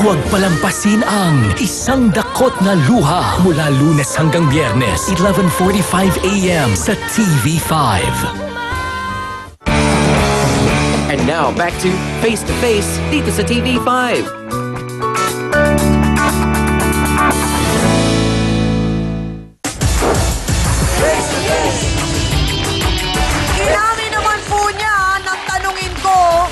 Huwag palampasin ang Isang Dakot na Luha mula Lunes hanggang Biyernes, 11:45 a.m. sa TV5. And now, back to Face dito sa TV5. Inamin naman po niya nang tanungin ko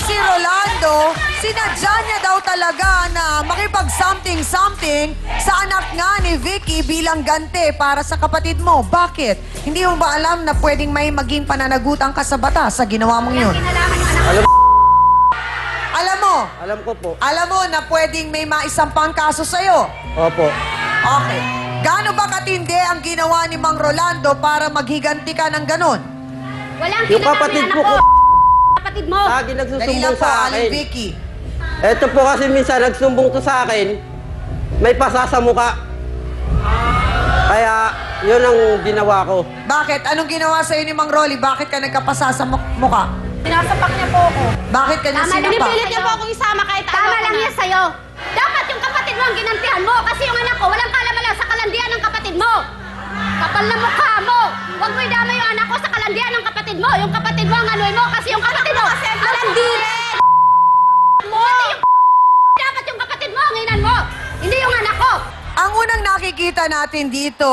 si Rolando, sinadya niya daw talaga na makipag-something-something sa anak nga ni Vicky bilang gante para sa kapatid mo. Bakit? Hindi mo ba alam na pwedeng may maging pananagutan ka sa batas sa ginawa mong yun? Alam mo? Alam ko po. Alam mo na pwedeng may maisampang kaso sa'yo? Opo. Okay. Gaano ba katindi ang ginawa ni Mang Rolando para maghiganti ka ng ganon? Walang Yung kapatid anak po ko, kapatid mo. lagi Dali nagsusumbong lang po, sa Aling akin. Vicky. Eto po kasi minsan nagsumbong to sa akin, may pasa sa muka. Kaya, yun ang ginawa ko. Bakit? Anong ginawa sa'yo ni Mang Rolly? Bakit ka nagkapasa sa mukha? Sinasapak niya po ako. Bakit ka niya Tama, sinapa? pinipilit niya po akong isama kahit ano. Tama lang yan sa'yo. Dapat yung kapatid mo ang ginantihan mo kasi yung anak ko walang kalaman sa kalandian ng kapatid mo. Kapal na mukha mo. Huwag mo idama yung anak ko sa kalandian ng kapatid mo. Yung kapatid mo ang anoy mo kasi yung kapatid mo kalandi mo. Dapat yung kapatid mo ang inan mo. Hindi yung anak ko. Ang unang nakikita natin dito,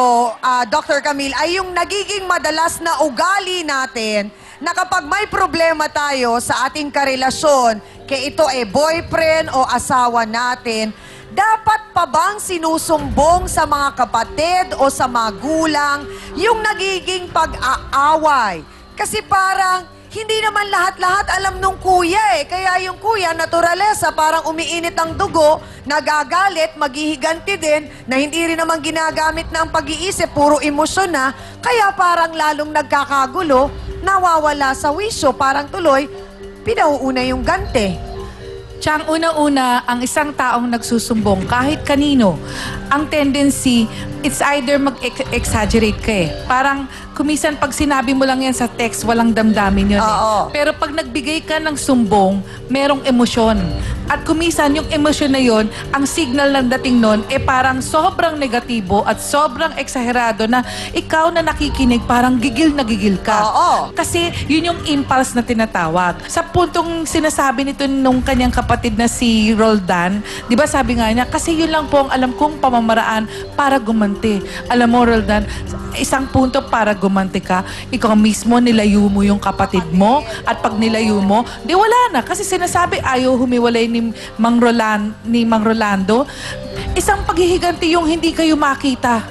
Dr. Camille, ay yung nagiging madalas na ugali natin na kapag may problema tayo sa ating karelasyon, kaya ito boyfriend o asawa natin, dapat pa bang sinusumbong sa mga kapatid o sa magulang yung nagiging pag-aaway? Kasi parang hindi naman lahat-lahat alam nung kuya Kaya yung kuya, naturalesa, parang umiinit ang dugo, nagagalit, maghihiganti din, na hindi rin naman ginagamit na ang pag-iisip, puro emosyon na. Kaya parang lalong nagkakagulo, nawawala sa wisyo, parang tuloy, pinauuna yung gante. Tsang una-una, ang isang taong nagsusumbong, kahit kanino, ang tendency, it's either mag-exaggerate ka Parang, kumisan pag sinabi mo lang yan sa text, walang damdamin yun Oo. Pero pag nagbigay ka ng sumbong, merong emosyon. At kumisan, yung emosyon na yon, ang signal ng dating nun, parang sobrang negatibo at sobrang eksaherado na ikaw na nakikinig, parang gigil na gigil ka. Oo. Kasi yun yung impulse na tinatawag. Sa puntong sinasabi nito nung kanyang kapatid na si Roldan, di ba sabi nga niya, kasi yun lang po ang alam kong pamamaraan para gumanti. Alam mo, Roldan, isang punto para gumanti ka, ikaw mismo nilayo mo yung kapatid mo at pag nilayo mo, di wala na. Kasi sinasabi ayaw humiwalay ni Mang Rolando. Isang paghihiganti yung hindi kayo makita.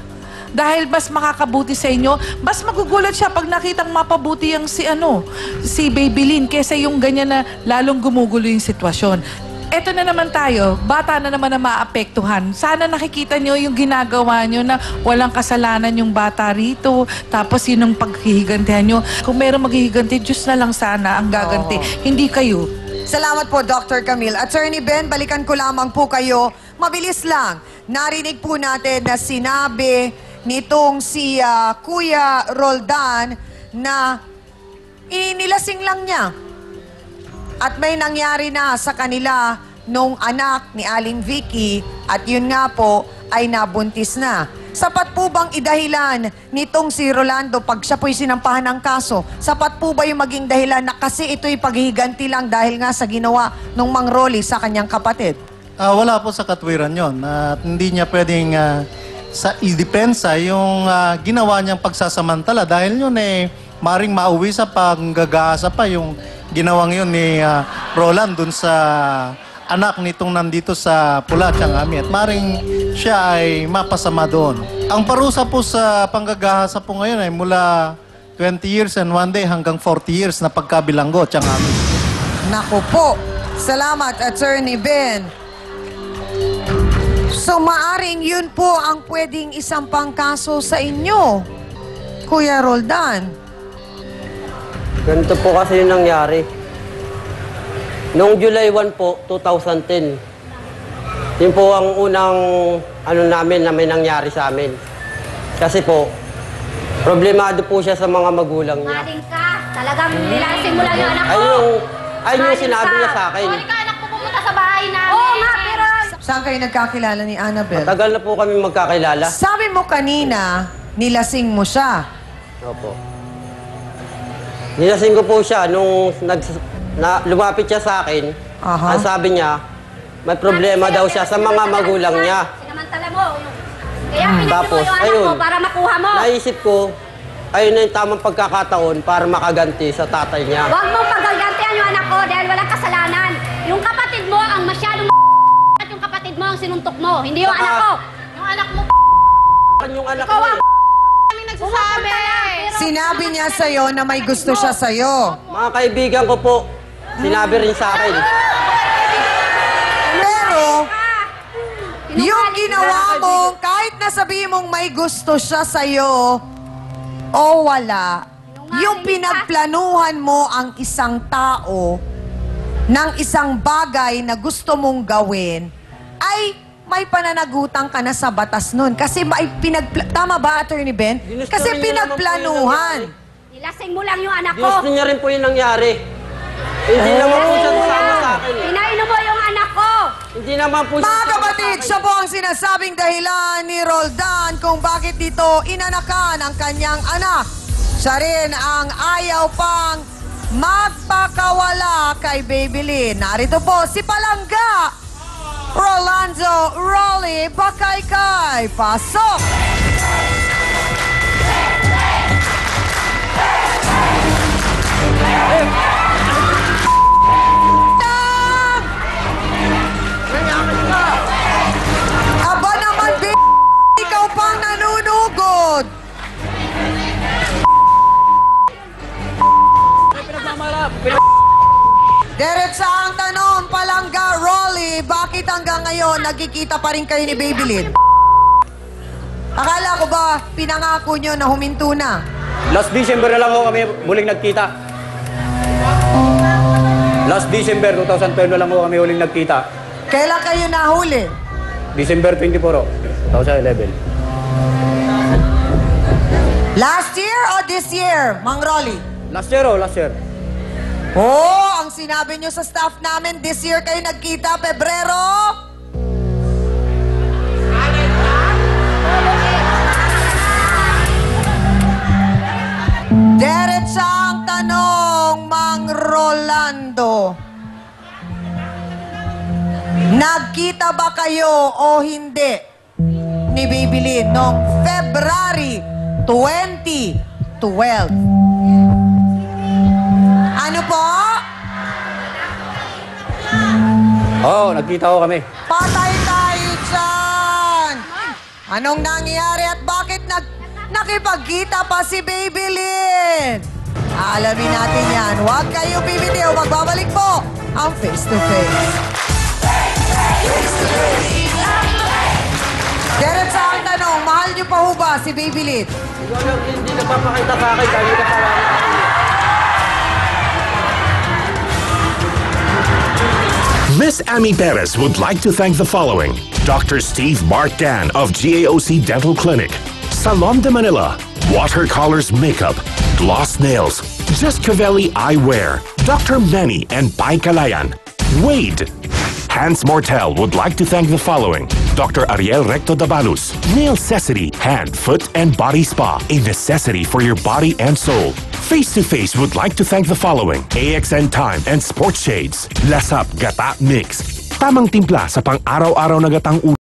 Dahil mas makakabuti sa inyo, mas magugulat siya pag nakitang mapabuti yung si Babylin kesa yung ganyan na lalong gumugulo yung sitwasyon. Eto na naman tayo, bata na naman na maapektuhan. Sana nakikita nyo yung ginagawa nyo na walang kasalanan yung bata rito. Tapos yun ang paghihigantihan nyo. Kung meron maghihiganti, Diyos na lang sana ang gaganti. Hindi kayo. Salamat po, Dr. Camille. Attorney Ben, balikan ko lamang po kayo. Mabilis lang. Narinig po natin na sinabi nitong si Kuya Roldan na inilasing lang niya. At may nangyari na sa kanila nung anak ni Aling Vicky at yun nga po ay nabuntis na. Sapat po bang idahilan nitong si Rolando pag siya po'y sinampahan ng kaso? Sapat po ba yung maging dahilan na kasi ito'y paghihiganti lang dahil nga sa ginawa ng Mang Rolly sa kanyang kapatid? Wala po sa katwiran yon. At hindi niya pwedeng i-depensa yung ginawa niyang pagsasamantala dahil yun maring mauwi sa panggagaasa pa yung ginawang yun ni Roland dun sa anak nitong nandito sa Pulatyang Ami at maring siya ay mapasama doon. Ang parusa po sa panggagahasa po ngayon ay mula 20 years and 1 day hanggang 40 years na pagkabilanggo, Tiyang Ami. Naku po. Salamat, Attorney Ben. So, maaring yun po ang pwedeng isampang kaso sa inyo, Kuya Roldan. Ganito po kasi yung nangyari. Noong July 1 po, 2010, yun po ang unang namin na may nangyari sa amin. Kasi po, problemado po siya sa mga magulang niya. Maling ka. Talagang nilasing mo lang yung anak ko. Ayun yung sinabi niya sa akin. Hindi ka anak ko pumunta sa bahay namin. Oo nga, pero Saan kayo nagkakilala ni Annabel? Tagal na po kami magkakilala. Sabi mo kanina, nilasing mo siya. Opo. Nilasing ko po siya nung lumapit siya sa akin. Aha. Ang sabi niya, may problema daw siya sa mga magulang niya. Sinamantala mo. Kaya pinili Tapos, mo yung anak ayun, ko para makuha mo. Naisip ko, ayun na yung tamang pagkakataon para makaganti sa tatay niya. Huwag mong pagagantihan yung anak ko dahil walang kasalanan. Yung kapatid mo ang masyadong at yung kapatid mo ang sinuntok mo. Hindi yung anak ko. Yung anak mo Yung anak ikaw niya. ang kami nagsasabi. Sinabi niya sa'yo na may gusto siya sa'yo. Mga kaibigan ko po, sinabi rin sa akin. Pero, yung ginawa mo, kahit nasabihin mong may gusto siya sa'yo, o wala, yung pinagplanuhan mo ang isang tao ng isang bagay na gusto mong gawin, ay may pananagutan ka na sa batas nun. Kasi may tama ba, Attorney Ben? Ginusto Kasi rin niya naman po pinagplanuhan. Nilasing mo lang yung anak ko. Gusto niya rin po yung nangyari. Hindi naman po siya sasama sa akin. Pinainom mo yung anak ko. Hindi naman po siya Mga sasama kapatid, sa akin. siya po ang sinasabing dahilan ni Roldan kung bakit dito inanakan ang kanyang anak. Siya rin ang ayaw pang magpakawala kay Baby Lynn. Narito po si Palangga, Rolando Rolly Bakaykay. Pasok! Aba naman, ikaw pang nanunugod. Diretsa ang tanong, Palangga, Rolly, bakit hanggang ngayon nagkikita pa rin kayo ni Baby Lynn? Akala ko ba pinangako nyo na huminto na? Last December na lang ho kami muling nagkita. Last December 2012 na lang ho kami huling nagkita. Kailan kayo nahuli? December 24, 2011. Last year o this year, Mang Rolly? Last year, last year. Oh, ang sinabi nyo sa staff namin, this year kayo nagkita, Pebrero? Diretsa ang tanong, Mang Rolando. Nagkita ba kayo o hindi ni Baby Lynn noong February 2012? Ano po? Oo, nagkita ho kami. Patay tayo dyan! Anong nangyari at bakit nakipagkita pa si Baby Lynn? Alamin natin yan. Huwag kayo bibitiw. Magbabalik po ang Face to Face. Diretsa ang tanong, mahal niyo pa ho ba si Baby Lynn? Hindi nagpapakita sa akin dahil nagpapakita. Miss Amy Perez would like to thank the following: Dr. Steve Mark Gan of GAOC Dental Clinic, Salon de Manila, Watercolors Makeup, Gloss Nails, Jescavelli Eyewear, Dr. Manny and Pai Kalayan, Wade. Hans Mortel would like to thank the following: Dr. Ariel Recto Dabalus, Nail Necessity, Hand, Foot, and Body Spa, a necessity for your body and soul. Face to Face would like to thank the following: AXN Time and Sports Shades, Lasap Gata Mix, tamang timpla sa pang-araw-araw na gatang